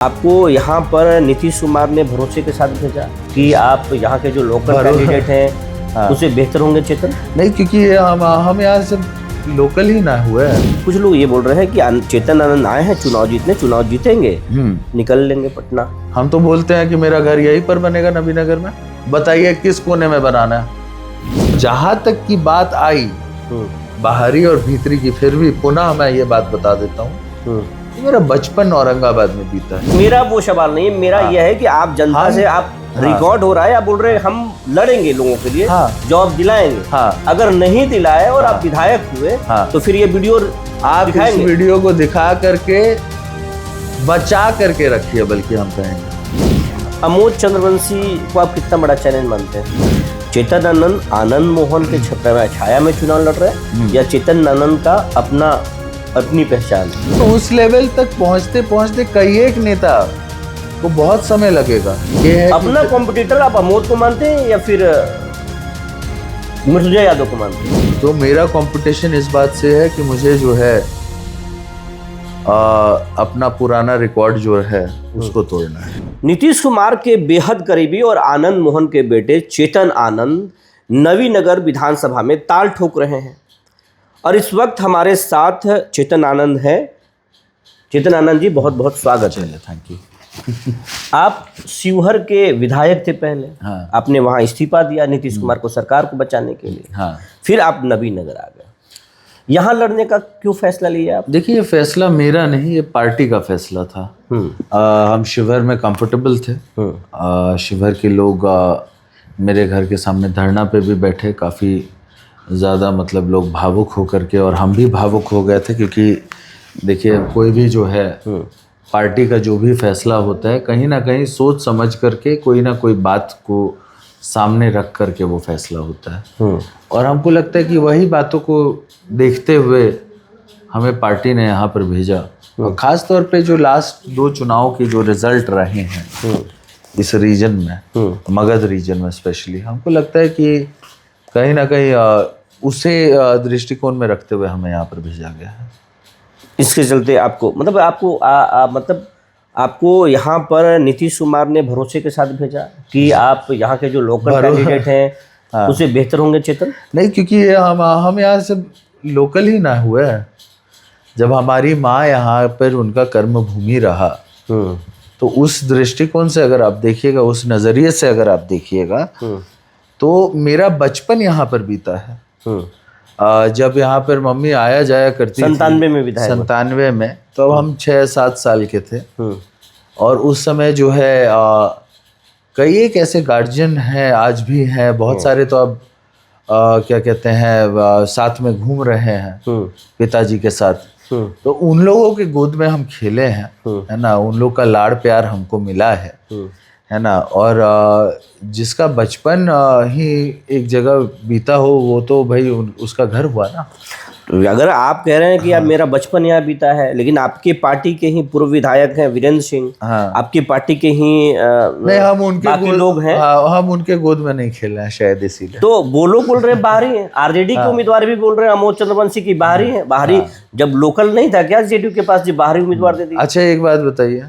आपको यहाँ पर नीतीश कुमार ने भरोसे के साथ भेजा कि आप यहाँ के जो लोकल कैंडिडेट हैं हाँ। उससे बेहतर होंगे चेतन? नहीं, क्योंकि हम यहाँ से लोकल ही ना हुए हैं। कुछ लोग ये बोल रहे हैं कि चेतन आनंद आए हैं चुनाव जीतने, चुनाव जीतेंगे निकल लेंगे पटना। हम तो बोलते हैं कि मेरा घर यहीं पर बनेगा, नबीनगर में। बताइए किस कोने में बनाना है। जहां तक की बात आई बाहरी और भीतरी की, फिर भी पुनः मैं ये बात बता देता हूँ, मेरा बचपन औरंगाबाद में बीता है। मेरा वो सवाल नहीं है, मेरा यह है कि आप जनता से आप रिकॉर्ड हो रहा है, आप बोल रहे हैं हम लड़ेंगे लोगों के लिए, जॉब दिलाएंगे। अगर नहीं दिलाए और आप विधायक हुए तो फिर ये वीडियो आप दिखाएंगे। इस वीडियो को दिखा करके बचा करके रखिए, बल्कि हम कहेंगे। अमोद चंद्रवंशी को आप कितना बड़ा चैलेंज मानते हैं? चेतन आनंद मोहन के छाया में चुनाव लड़ रहे हैं या चेतन आनंद का अपनी पहचान? तो उस लेवल तक पहुंचते पहुंचते कई एक नेता को बहुत समय लगेगा। ये है अपना कॉम्पिटिटर आप अमोद को मानते हैं या फिर मृत्युंजय यादव को मानते हैं? तो मेरा कंपटीशन इस बात से है कि मुझे जो है अपना पुराना रिकॉर्ड जो है उसको तोड़ना है। नीतीश कुमार के बेहद करीबी और आनंद मोहन के बेटे चेतन आनंद नवीनगर विधानसभा में ताल ठोक रहे हैं और इस वक्त हमारे साथ चेतन आनंद है। चेतन आनंद जी, बहुत बहुत स्वागत है। Thank you. आप शिवहर के विधायक थे पहले। आपने वहां इस्तीफा दिया नीतीश कुमार को, सरकार को बचाने के लिए। फिर आप नवीनगर आ गए। यहाँ लड़ने का क्यों फैसला लिया आप? देखिए, ये फैसला मेरा नहीं, ये पार्टी का फैसला था। हम शिवहर में कंफर्टेबल थे। शिवहर के लोग मेरे घर के सामने धरना पे भी बैठे, काफ़ी ज़्यादा मतलब लोग भावुक होकर के, और हम भी भावुक हो गए थे, क्योंकि देखिए कोई भी जो है पार्टी का जो भी फैसला होता है, कहीं ना कहीं सोच समझ करके कोई ना कोई बात को सामने रख करके वो फैसला होता है। और हमको लगता है कि वही बातों को देखते हुए हमें पार्टी ने यहाँ पर भेजा। और ख़ास तौर पे जो लास्ट 2 चुनाव के जो रिज़ल्ट रहे हैं इस रीजन में, मगध रीजन में स्पेशली, हमको लगता है कि कहीं ना कहीं उसे दृष्टिकोण में रखते हुए हमें यहाँ पर भेजा गया है। इसके चलते आपको मतलब आपको यहाँ पर नीतीश कुमार ने भरोसे के साथ भेजा कि आप यहाँ के जो लोकल कैंडिडेट हैं उससे बेहतर होंगे चेतन? नहीं, क्योंकि हम यहाँ से लोकल ही ना हुए हैं। जब हमारी माँ यहाँ पर उनका कर्म भूमि रहा, तो उस दृष्टिकोण से अगर आप देखिएगा, उस नज़रिए से अगर आप देखिएगा, तो मेरा बचपन यहाँ पर बीता है। जब यहाँ पर मम्मी आया जाया करती 97 में विधायक 97 में, तो हम 6-7 साल के थे। और उस समय जो है कई एक ऐसे गार्जियन हैं, आज भी हैं बहुत सारे, तो अब क्या कहते हैं, साथ में घूम रहे हैं पिताजी के साथ। तो उन लोगों के गोद में हम खेले हैं, है ना। उन लोग का लाड़ प्यार हमको मिला है ना। और जिसका बचपन ही एक जगह बीता हो, वो तो भाई उसका घर हुआ ना। अगर आप कह रहे हैं कि आप मेरा बचपन यहाँ बीता है, लेकिन आपके पार्टी के ही पूर्व विधायक हैं वीरेंद्र सिंह, आपकी पार्टी के ही नहीं, हम उनके बाकी लोग हैं। हम उनके गोद में नहीं खेले हैं शायद, इसीलिए। तो वो लोग बोल रहे हैं बाहरी हैं, आरजेडी के उम्मीदवार भी बोल रहे हैं अमोद चंद्रवंशी की बाहरी है। बाहरी जब लोकल नहीं था क्या जेडीयू के पास, जी बाहरी उम्मीदवार दे दिया। अच्छा, एक बात बताइए,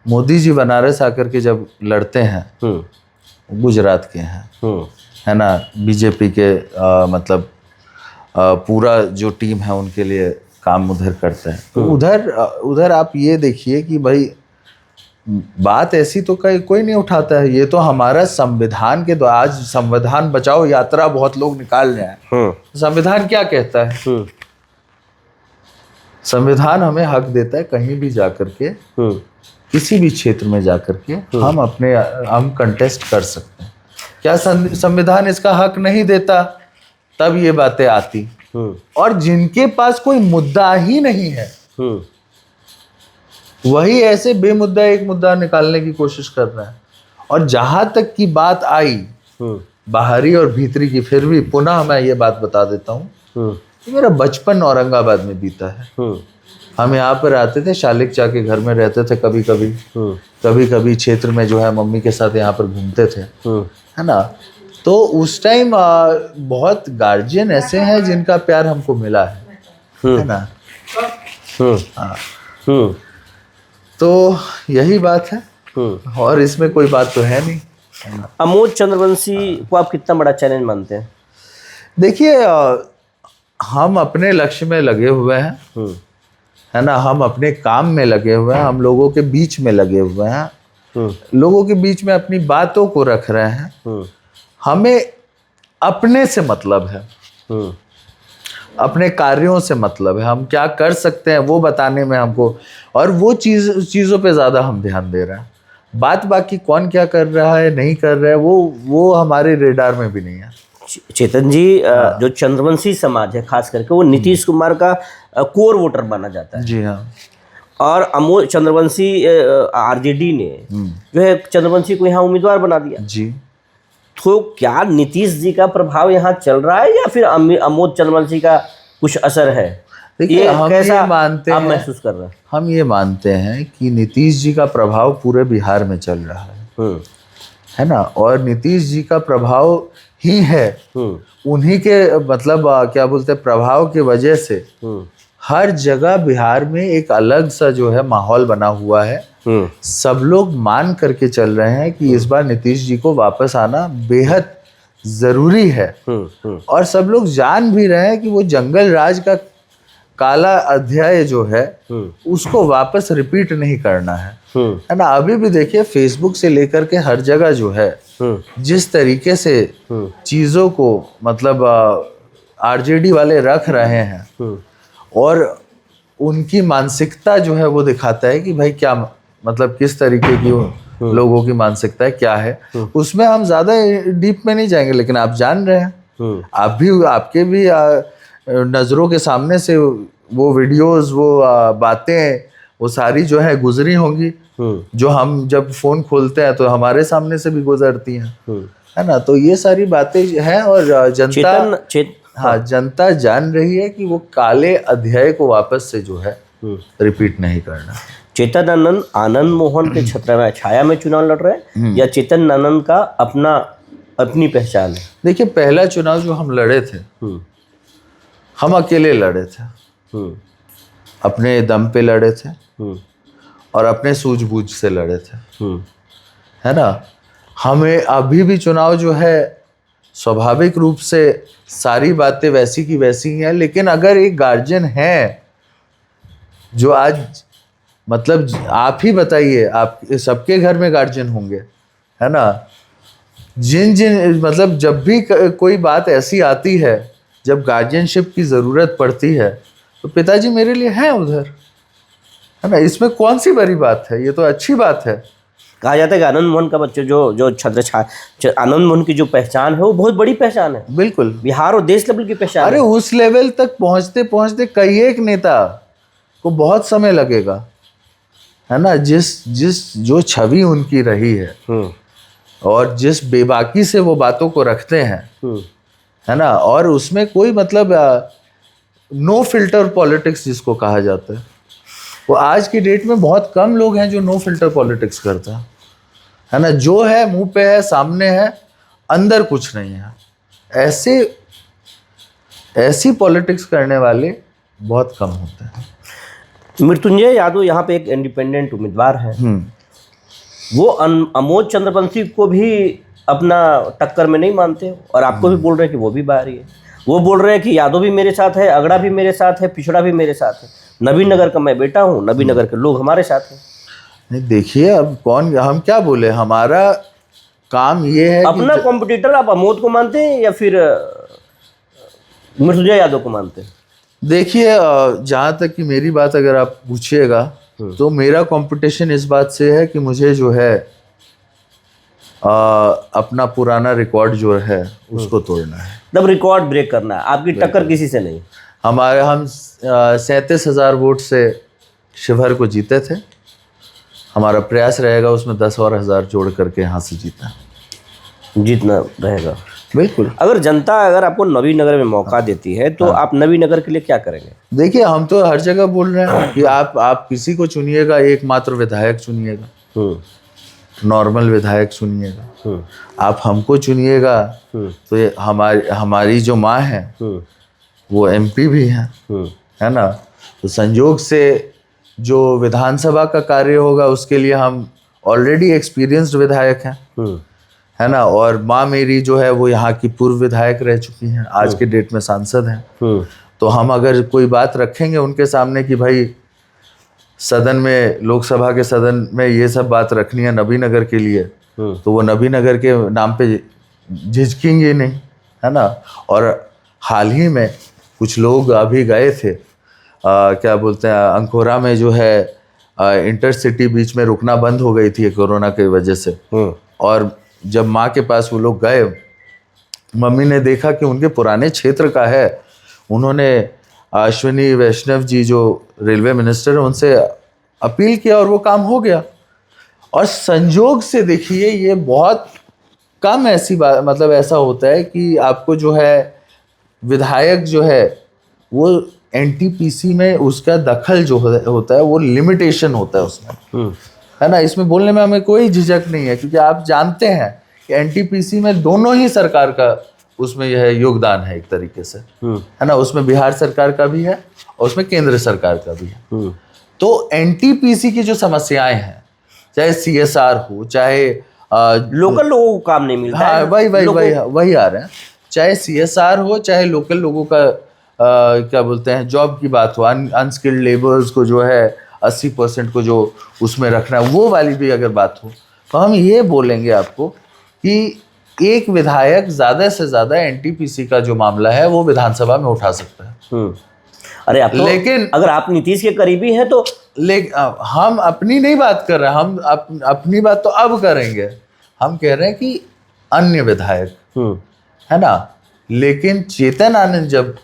मोदी जी बनारस आकर के जब लड़ते हैं, गुजरात के हैं, है ना, बीजेपी के मतलब पूरा जो टीम है उनके लिए काम उधर करते हैं। तो उधर आप ये देखिए कि भाई बात ऐसी तो कोई नहीं उठाता है। ये तो हमारा संविधान के द्वारा, आज संविधान बचाओ यात्रा बहुत लोग निकाल रहे हैं। संविधान क्या कहता है? संविधान हमें हक देता है कहीं भी जाकर के, किसी भी क्षेत्र में जाकर के हम कंटेस्ट कर सकते हैं। क्या संविधान इसका हक नहीं देता? तब ये बातें आती। और जिनके पास कोई मुद्दा ही नहीं है, वही ऐसे बेमुद्दा एक मुद्दा निकालने की कोशिश कर रहे हैं। और जहां तक की बात आई बाहरी और भीतरी की, फिर भी पुनः मैं ये बात बता देता हूँ, मेरा बचपन औरंगाबाद में बीता है। हम यहाँ पर आते थे, शालिक चा के घर में रहते थे कभी कभी क्षेत्र में जो है मम्मी के साथ यहाँ पर घूमते थे, है ना। तो उस टाइम बहुत गार्जियन ऐसे हैं जिनका प्यार हमको मिला है ना। तो यही बात है, और इसमें कोई बात तो है नहीं। अमोद चंद्रवंशी को आप कितना बड़ा चैलेंज मानते हैं? देखिए, हम अपने लक्ष्य में लगे हुए हैं, है ना, हम अपने काम में लगे हुए हैं, हम लोगों के बीच में लगे हुए हैं, लोगों के बीच में अपनी बातों को रख रहे हैं। हमें अपने से मतलब है, अपने कार्यों से मतलब है, हम क्या कर सकते हैं वो बताने में हमको, और वो चीज़ों पे ज़्यादा हम ध्यान दे रहे हैं। बात बाकी कौन क्या कर रहा है नहीं कर रहा है वो हमारे रेडार में भी नहीं है। चेतन जी, जो चंद्रवंशी समाज है खास करके वो नीतीश कुमार का कोर वोटर माना जाता है। जी हाँ। और अमोद चंद्रवंशी आरजेडी ने जो है चंद्रवंशी को यहाँ उम्मीदवार बना दिया। जी। तो क्या नीतीश जी का प्रभाव यहाँ चल रहा है या फिर अमोद चंद्रवंशी का कुछ असर है? देखिए, हम ये मानते आप हैं, महसूस कर रहे हैं? हम ये मानते हैं कि नीतीश जी का प्रभाव पूरे बिहार में चल रहा है ना, और नीतीश जी का प्रभाव ही है, उन्हीं के मतलब क्या बोलते हैं प्रभाव की वजह से हर जगह बिहार में एक अलग सा जो है माहौल बना हुआ है। सब लोग मान करके चल रहे हैं कि इस बार नीतीश जी को वापस आना बेहद जरूरी है, और सब लोग जान भी रहे हैं कि वो जंगल राज का काला अध्याय जो है उसको वापस रिपीट नहीं करना है ना। अभी भी देखिए, फेसबुक से लेकर के हर जगह जो है जिस तरीके से चीजों को मतलब आरजेडी वाले रख रहे हैं, और उनकी मानसिकता जो है वो दिखाता है कि भाई क्या मतलब किस तरीके की लोगों की मानसिकता है, क्या है। उसमें हम ज्यादा डीप में नहीं जाएंगे, लेकिन आप जान रहे हैं, आप भी, आपके भी नजरों के सामने से वो वीडियोस, वो बातें, वो सारी जो है गुजरी होंगी, जो हम जब फोन खोलते हैं तो हमारे सामने से भी गुजरती हैं, है ना। तो ये सारी बातें हैं, और जनता जान रही है कि वो काले अध्याय को वापस से जो है रिपीट नहीं करना। चेतन आनंद मोहन के छत्र में छाया में चुनाव लड़ रहे हैं या चेतन आनंद का अपनी पहचान है? देखिए, पहला चुनाव जो हम लड़े थे, हम अकेले लड़े थे, अपने दम पे लड़े थे, और अपने सूझबूझ से लड़े थे, है ना। हमें अभी भी चुनाव जो है स्वाभाविक रूप से सारी बातें वैसी की वैसी ही हैं, लेकिन अगर एक गार्जियन है जो आज मतलब आप ही बताइए, आप सबके घर में गार्जियन होंगे, है ना, जिन मतलब जब भी कोई बात ऐसी आती है जब गार्जियनशिप की ज़रूरत पड़ती है तो पिताजी मेरे लिए हैं उधर, है ना। इसमें कौन सी बड़ी बात है, ये तो अच्छी बात है। कहा जाता है कि आनंद मोहन का बच्चे जो छत्र आनंद मोहन की जो पहचान है वो बहुत बड़ी पहचान है, बिल्कुल बिहार और देश लेवल की पहचान। अरे उस लेवल तक पहुंचते पहुंचते कई एक नेता को बहुत समय लगेगा, है ना। जो छवि उनकी रही है और जिस बेबाकी से वो बातों को रखते हैं, है ना, और उसमें कोई मतलब नो फिल्टर पॉलिटिक्स जिसको कहा जाता है, वो आज की डेट में बहुत कम लोग हैं जो नो फिल्टर पॉलिटिक्स करता है ना। जो है मुंह पे है, सामने है, अंदर कुछ नहीं है, ऐसी पॉलिटिक्स करने वाले बहुत कम होते हैं। मृत्युंजय यादव यहाँ पे एक इंडिपेंडेंट उम्मीदवार है, वो अमोद चंद्रवंशी को भी अपना टक्कर में नहीं मानते, और आपको भी बोल रहे हैं कि वो भी बाहरी है। वो बोल रहे हैं कि यादव भी मेरे साथ है, अगड़ा भी मेरे साथ है, पिछड़ा भी मेरे साथ है, नवीन नगर का मैं बेटा हूँ, नवीन नगर के लोग हमारे साथ हैं। नहीं, देखिए अब हम क्या बोले, हमारा काम ये है अपना कॉम्पिटिटर आप अमोद को मानते हैं या फिर मृत्युंजय यादव को मानते हैं? देखिए, जहाँ तक कि मेरी बात अगर आप पूछिएगा तो मेरा कंपटीशन इस बात से है कि मुझे जो है अपना पुराना रिकॉर्ड जो है उसको तोड़ना है, मतलब रिकॉर्ड ब्रेक करना है। आपकी टक्कर किसी से नहीं। हम 37,000 वोट से शिवहर को जीते थे, हमारा प्रयास रहेगा उसमें 10 और हज़ार जोड़ करके यहाँ से जीतना रहेगा। बिल्कुल। अगर आपको नवीन नगर में मौका देती है तो आप नवीन नगर के लिए क्या करेंगे? देखिए, हम तो हर जगह बोल रहे हैं कि आप किसी को चुनिएगा, एकमात्र विधायक चुनिएगा, नॉर्मल विधायक चुनिएगा, आप हमको चुनिएगा तो हमारी जो माँ है वो एमपी भी है ना। तो संयोग से जो विधानसभा का कार्य होगा उसके लिए हम ऑलरेडी एक्सपीरियंस्ड विधायक हैं, है ना। और माँ मेरी जो है वो यहाँ की पूर्व विधायक रह चुकी हैं, आज के डेट में सांसद हैं। तो हम अगर कोई बात रखेंगे उनके सामने कि भाई सदन में, लोकसभा के सदन में ये सब बात रखनी है नबीनगर के लिए, तो वो नबीनगर के नाम पे झिझकेंगे नहीं, है ना। और हाल ही में कुछ लोग अभी गए थे, क्या बोलते हैं, अंकोरा में जो है इंटरसिटी बीच में रुकना बंद हो गई थी कोरोना की वजह से। और जब माँ के पास वो लोग गए, मम्मी ने देखा कि उनके पुराने क्षेत्र का है। उन्होंने अश्विनी वैष्णव जी जो रेलवे मिनिस्टर है उनसे अपील किया और वो काम हो गया। और संजोग से देखिए, ये बहुत कम ऐसी बात, मतलब ऐसा होता है कि आपको जो है विधायक जो है वो एनटीपीसी में उसका दखल जो होता है वो लिमिटेशन होता है उसमें, है ना। इसमें बोलने में हमें कोई झिझक नहीं है, क्योंकि आप जानते हैं कि एनटीपीसी में दोनों ही सरकार का उसमें यह योगदान है एक तरीके से, है ना। उसमें बिहार सरकार का भी है और उसमें केंद्र सरकार का भी है। तो एनटीपीसी की जो समस्याएं हैं, चाहे सीएसआर हो, चाहे लोकल लोगों को काम नहीं मिलता है, वही आ रहे हैं, चाहे सीएसआर हो, चाहे लोकल लोगों का क्या बोलते हैं, जॉब की बात हो, अनस्किल्ड लेबर्स को जो है 80% को जो उसमें रखना है, वो वाली भी अगर बात हो, तो हम ये बोलेंगे आपको कि एक विधायक ज़्यादा से ज़्यादा एनटीपीसी का जो मामला है वो विधानसभा में उठा सकता है। अरे आप तो, लेकिन अगर आप नीतीश के करीबी हैं तो हम अपनी नहीं बात कर रहे हैं, हम अपनी बात तो अब करेंगे। हम कह रहे हैं कि अन्य विधायक, है ना। लेकिन चेतन आनंद जब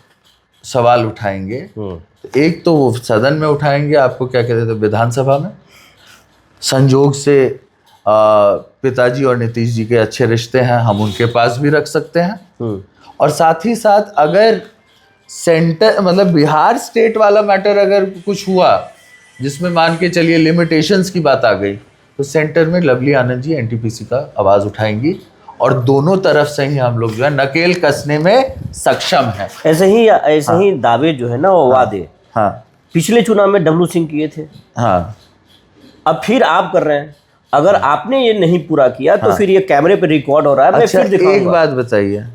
सवाल उठाएंगे तो एक तो वो सदन में उठाएंगे, आपको क्या कहते थे, विधानसभा में। संजोग से पिताजी और नीतीश जी के अच्छे रिश्ते हैं, हम उनके पास भी रख सकते हैं। और साथ ही साथ अगर सेंटर, मतलब बिहार स्टेट वाला मैटर अगर कुछ हुआ जिसमें मान के चलिए लिमिटेशंस की बात आ गई, तो सेंटर में लवली आनंद जी एनटीपीसी का आवाज़ उठाएंगी और दोनों तरफ से ही हम लोग जो है नकेल कसने में सक्षम हैं। ऐसे ही दावे जो है ना वो वादे, हाँ, पिछले चुनाव में डब्लू सिंह किए थे, हाँ, अब फिर आप कर रहे हैं। अगर आपने ये नहीं पूरा किया तो फिर ये कैमरे पे रिकॉर्ड हो रहा है, मैं अच्छा, फिर दिखाऊंगा। एक बात बताइए,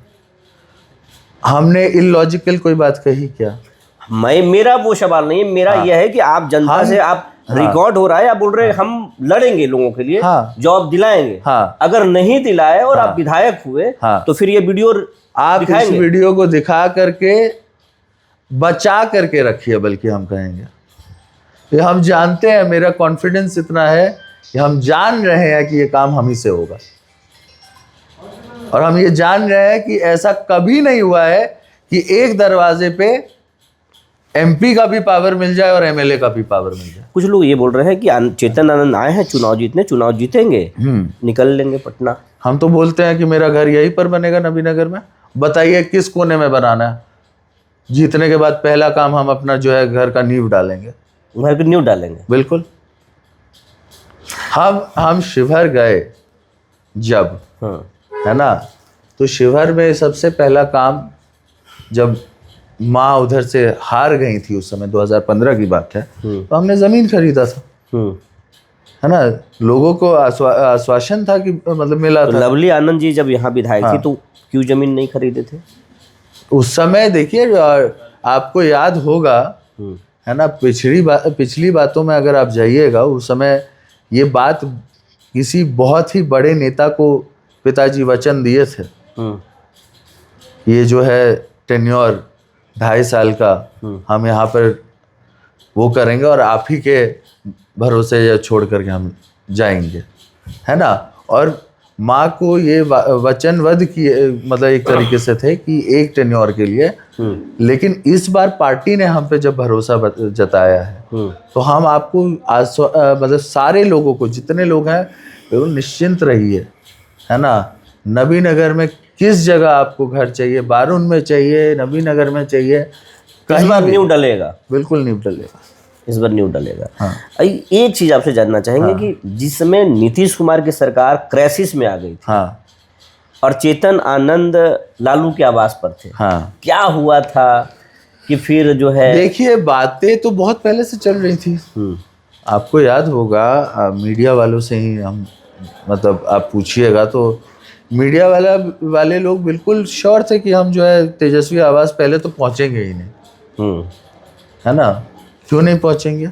हमने इलॉजिकल कोई बात कही क्या? मेरा वो सवाल नहीं है, मेरा यह है कि आप जनता से, आप रिकॉर्ड हो रहा है, आप बोल रहे हैं हम लड़ेंगे लोगों के लिए, जॉब दिलाएंगे। अगर नहीं दिलाए और आप विधायक हुए तो फिर ये वीडियो आप इस वीडियो को दिखा करके बचा करके रखिए, बल्कि हम कहेंगे ये हम जानते हैं, मेरा कॉन्फिडेंस इतना है कि हम जान रहे हैं कि ये काम हम ही से होगा। और हम ये जान रहे हैं कि ऐसा कभी नहीं हुआ है कि एक दरवाजे पे एमपी का भी पावर मिल जाए और एमएलए का भी पावर मिल जाए। कुछ लोग ये बोल रहे हैं कि चेतन आनंद आए हैं चुनाव जीतने, चुनाव जीतेंगे, निकल लेंगे पटना। हम तो बोलते हैं कि मेरा घर यहीं पर बनेगा, नबीनगर में। बताइए किस कोने में बनाना है। जीतने के बाद पहला काम हम अपना जो है घर का नींव डालेंगे, घर की नींव डालेंगे। बिल्कुल। हम शिवहर गए जब, है ना, तो शिवहर में सबसे पहला काम, जब माँ उधर से हार गई थी उस समय, 2015 की बात है, तो हमने ज़मीन खरीदा था, है ना। लोगों को आश्वासन था कि मतलब मिला था। लवली आनंद जी जब यहाँ विधायक थी तो क्यों जमीन नहीं खरीदे थे उस समय? देखिए, आपको याद होगा, है ना, पिछली बातों में अगर आप जाइएगा, उस समय ये बात किसी बहुत ही बड़े नेता को पिताजी वचन दिए थे, ये जो है टेन्योर 2.5 साल का हम यहाँ पर वो करेंगे और आप ही के भरोसे या छोड़ करके हम जाएंगे, है ना। और माँ को ये वचनबद्ध किए, मतलब एक तरीके से थे कि एक टेन्योर के लिए। लेकिन इस बार पार्टी ने हम पे जब भरोसा जताया है, तो हम आपको मतलब सारे लोगों को, जितने लोग हैं, वो निश्चिंत रहिए, है ना। नबीनगर में किस जगह आपको घर चाहिए, बारून में चाहिए, नबीनगर में चाहिए, इस बार नींव डलेगा, बिल्कुल नींव डलेगा, इस बार नींव डलेगा। एक चीज आपसे जानना चाहेंगे कि जिस समय नीतीश कुमार की सरकार क्राइसिस में आ गई थी, और चेतन आनंद लालू के आवास पर थे, क्या हुआ था कि फिर जो है, देखिए बातें तो बहुत पहले से चल रही थी, आपको याद होगा मीडिया वालों से ही हम मतलब आप पूछिएगा तो मीडिया वाले लोग बिल्कुल श्योर थे कि हम जो है तेजस्वी आवास पहले तो पहुंचेंगे ही नहीं, है ना। क्यों नहीं पहुंचेंगे?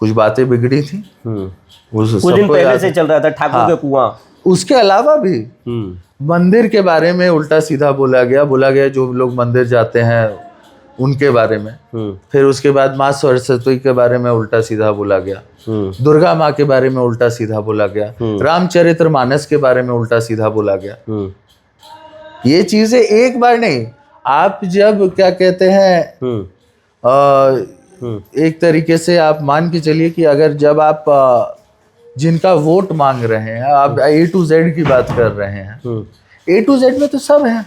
कुछ बातें बिगड़ी थी, कुछ दिन पहले से चल रहा था ठाकुर के कुआं। उसके अलावा भी मंदिर के बारे में उल्टा सीधा बोला गया जो लोग मंदिर जाते हैं उनके बारे में। फिर उसके बाद माँ सरस्वती के बारे में उल्टा सीधा बोला गया, दुर्गा माँ के बारे में उल्टा सीधा बोला गया, रामचरितमानस के बारे में उल्टा सीधा बोला गया। ये चीजें एक बार नहीं, आप जब क्या कहते हैं एक तरीके से आप मान के चलिए कि अगर जब आप जिनका वोट मांग रहे हैं, आप A to Z की बात कर रहे हैं, A to Z में तो सब है,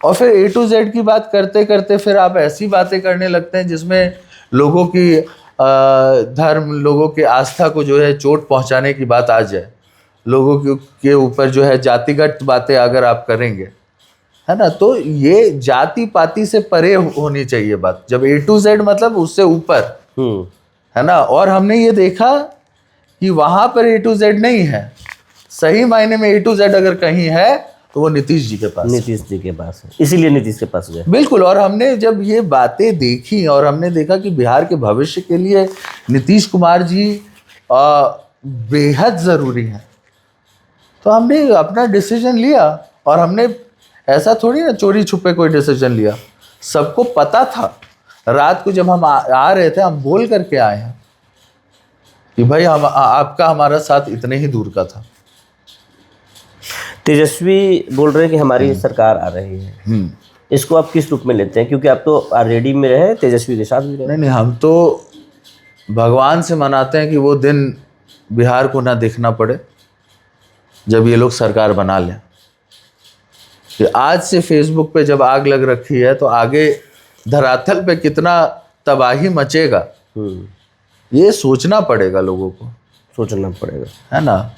और फिर A to Z की बात करते करते फिर आप ऐसी बातें करने लगते हैं जिसमें लोगों की धर्म, लोगों के आस्था को जो है चोट पहुंचाने की बात आ जाए, लोगों के ऊपर जो है जातिगत बातें अगर आप करेंगे, है ना, तो ये जाति पाति से परे होनी चाहिए बात। जब A to Z मतलब उससे ऊपर, है ना। और हमने ये देखा कि वहां पर A to Z नहीं है, सही मायने में A to Z अगर कहीं है तो वो नीतीश जी के पास है, इसीलिए नीतीश के पास गए। बिल्कुल। और हमने जब ये बातें देखी और हमने देखा कि बिहार के भविष्य के लिए नीतीश कुमार जी बेहद ज़रूरी हैं, तो हमने अपना डिसीजन लिया। और हमने ऐसा थोड़ी ना चोरी छुपे कोई डिसीजन लिया, सबको पता था। रात को जब हम आ रहे थे, हम बोल करके आए हैं कि भाई हम आपका हमारा साथ इतने ही दूर का था। तेजस्वी बोल रहे हैं कि हमारी सरकार आ रही है, इसको आप किस रूप में लेते हैं? क्योंकि आप तो ऑलरेडी में रहे, तेजस्वी के साथ भी रहे। नहीं, हम तो भगवान से मनाते हैं कि वो दिन बिहार को ना देखना पड़े जब ये लोग सरकार बना लें। कि आज से फेसबुक पे जब आग लग रखी है तो आगे धरातल पे कितना तबाही मचेगा, ये सोचना पड़ेगा, लोगों को सोचना पड़ेगा, है ना।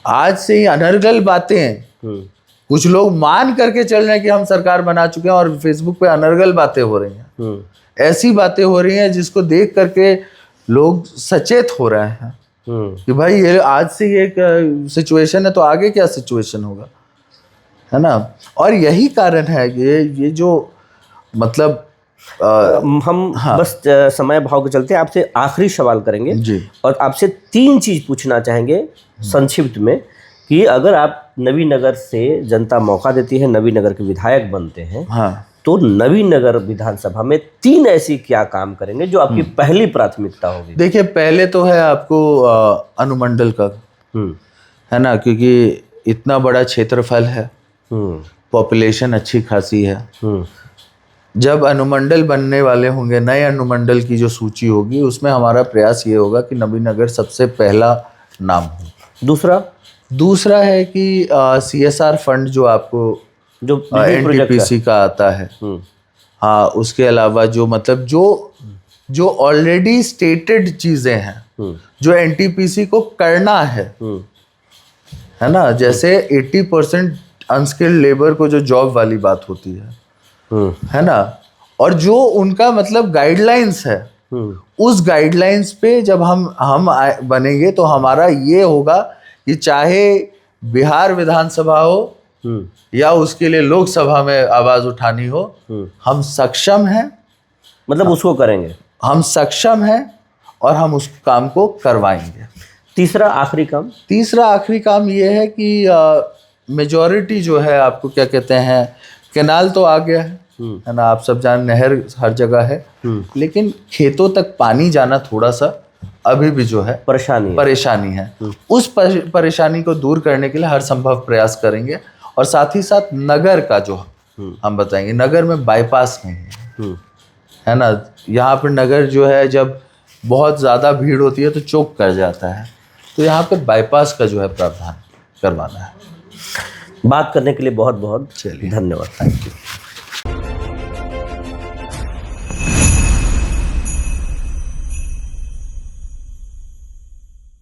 आज से ही अनर्गल बातें कुछ लोग मान करके चल रहे हैं कि हम सरकार बना चुके हैं, और फेसबुक पे अनर्गल बातें हो रही हैं, ऐसी बातें हो रही हैं जिसको देख करके लोग सचेत हो रहे हैं कि भाई ये आज से ये सिचुएशन है तो आगे क्या सिचुएशन होगा, है ना। और यही कारण है कि ये जो मतलब हम बस समय भाव के चलते आपसे आखिरी सवाल करेंगे जी। और आपसे 3 चीज पूछना चाहेंगे संक्षिप्त में, कि अगर आप नवीनगर से जनता मौका देती है, नवीनगर के विधायक बनते हैं, हाँ, तो नवीनगर विधानसभा में 3 ऐसी क्या काम करेंगे जो आपकी पहली प्राथमिकता होगी? देखिए, पहले तो है आपको अनुमंडल का, है ना, क्योंकि इतना बड़ा क्षेत्रफल है, पॉपुलेशन अच्छी खासी है। जब अनुमंडल बनने वाले होंगे, नए अनुमंडल की जो सूची होगी, उसमें हमारा प्रयास ये होगा कि नवीनगर सबसे पहला नाम हो। दूसरा है कि CSR फंड जो आपको जो NTPC का आता है, हाँ, उसके अलावा जो मतलब जो ऑलरेडी स्टेटेड चीजें हैं जो NTPC को करना है ना, जैसे 80% अनस्किल्ड लेबर को जो जॉब वाली बात होती है ना, और जो उनका मतलब गाइडलाइंस है, उस गाइडलाइंस पे जब हम बनेंगे तो हमारा ये होगा कि चाहे बिहार विधानसभा हो या उसके लिए लोकसभा में आवाज उठानी हो, हम सक्षम हैं, मतलब उसको करेंगे, हम सक्षम हैं और हम उस काम को करवाएंगे। तीसरा आखिरी काम ये है कि मेजॉरिटी जो है, आपको क्या कहते हैं, कैनाल तो आ गया है ना, आप सब जान, नहर हर जगह है, लेकिन खेतों तक पानी जाना थोड़ा सा अभी भी जो है परेशानी है। उस परेशानी को दूर करने के लिए हर संभव प्रयास करेंगे। और साथ ही साथ नगर का जो हम बताएंगे, नगर में बाईपास नहीं है ना, यहाँ पर नगर जो है जब बहुत ज़्यादा भीड़ होती है तो चौक कर जाता है, तो यहाँ पर बाईपास का जो है प्रावधान करवाना है। बात करने के लिए बहुत बहुत धन्यवाद। Thank you.